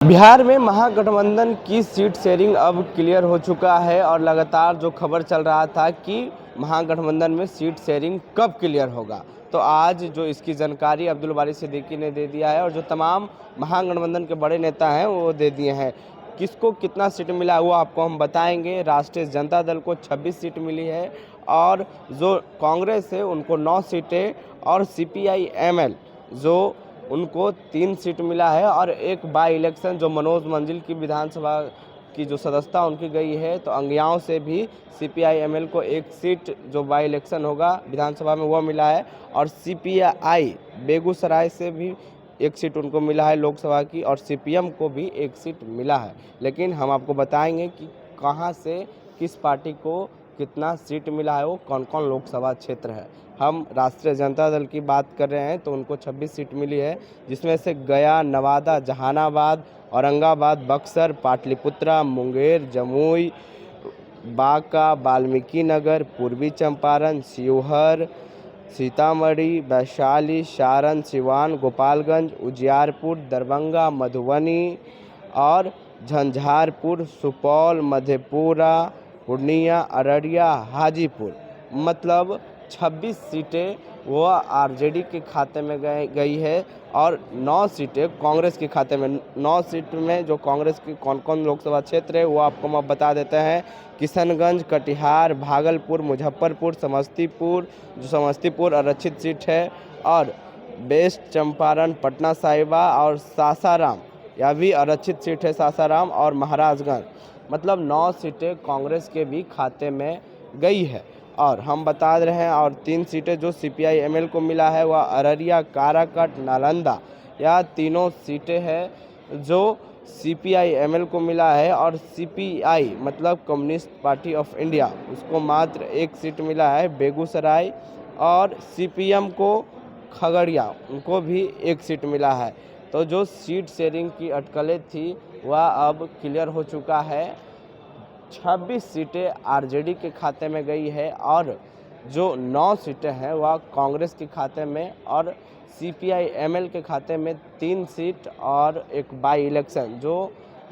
बिहार में महागठबंधन की seat sharing अब क्लियर हो चुका है और लगातार जो खबर चल रहा था कि महागठबंधन में सीट शेयरिंग कब क्लियर होगा, तो आज जो इसकी जानकारी अब्दुल बारी सिद्दीकी ने दे दिया है और जो तमाम महागठबंधन के बड़े नेता हैं वो दे दिए हैं। किसको कितना सीट मिला है वो आपको हम बताएंगे। राष्ट्रीय जनता दल को 26 सीट मिली है और जो कांग्रेस है उनको 9 सीटें और CPI-ML जो उनको 3 सीट मिला है और एक बाई इलेक्शन जो मनोज मंजिल की विधानसभा की जो सदस्यता उनकी गई है, तो अंगियाओं से भी CPI-ML को 1 सीट जो बाई इलेक्शन होगा विधानसभा में वो मिला है और CPI बेगूसराय से भी 1 सीट उनको मिला है लोकसभा की और CPM को भी 1 सीट मिला है। लेकिन हम आपको बताएंगे कि कहां से किस पार्टी को कितना सीट मिला है, वो कौन कौन लोकसभा क्षेत्र है। हम राष्ट्रीय जनता दल की बात कर रहे हैं तो उनको 26 सीट मिली है, जिसमें से गया, नवादा, जहानाबाद, औरंगाबाद, बक्सर, पाटलिपुत्रा, मुंगेर, जमुई, बांका, वाल्मीकि नगर, पूर्वी चंपारण, शिवहर, सीतामढ़ी, वैशाली, सारण, सिवान, गोपालगंज, उजियारपुर, दरभंगा, मधुबनी और झंझारपुर, सुपौल, मधेपुरा, पूर्णिया, अररिया, हाजीपुर, मतलब 26 सीटें वो आरजेडी के खाते में गई है और 9 सीटें कांग्रेस के खाते में। 9 सीट में जो कांग्रेस की कौन कौन लोकसभा क्षेत्र है वो आपको हम बता देते हैं। किशनगंज, कटिहार, भागलपुर, मुजफ्फरपुर, समस्तीपुर, जो समस्तीपुर आरक्षित सीट है, और वेस्ट चंपारण, पटना साहिबा और सासाराम, यह भी आरक्षित सीट है, सासाराम और महाराजगंज। मतलब 9 सीटें कांग्रेस के भी खाते में गई है और हम बता रहे हैं। और 3 सीटें जो CPI-ML को मिला है वह अररिया, काराकाट, नालंदा, यह तीनों सीटें हैं जो CPI-ML को मिला है और CPI मतलब कम्युनिस्ट पार्टी ऑफ इंडिया, उसको मात्र 1 सीट मिला है बेगूसराय, और CPM को खगड़िया, उनको भी 1 सीट मिला है। तो जो सीट शेयरिंग की अटकलें थी वह अब क्लियर हो चुका है। 26 सीटें आरजेडी के खाते में गई है और जो 9 सीटें हैं वह कांग्रेस के खाते में और CPI-ML के खाते में 3 सीट और एक बाई इलेक्शन जो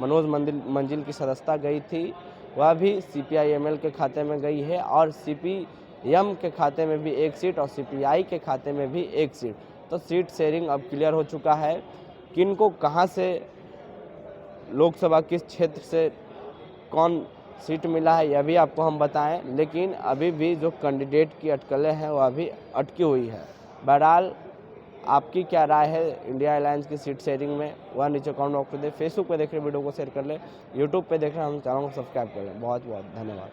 मनोज मंजिल की सदस्यता गई थी वह भी CPI-ML के खाते में गई है और CPM के खाते में भी 1 सीट और CPI के खाते में भी 1 सीट। तो सीट शेयरिंग अब क्लियर हो चुका है। किनको कहां से लोकसभा किस क्षेत्र से कौन सीट मिला है यह भी आपको हम बताएं, लेकिन अभी भी जो कैंडिडेट की अटकलें हैं वह अभी अटकी हुई है। बहरहाल आपकी क्या राय है इंडिया अलायंस की सीट शेयरिंग में, वह नीचे कमेंट बॉक्स में दें। फेसबुक पे देख रहे वीडियो को शेयर कर लें, यूट्यूब पे देख रहे हैं हम चैनल को सब्सक्राइब कर लें। बहुत बहुत धन्यवाद।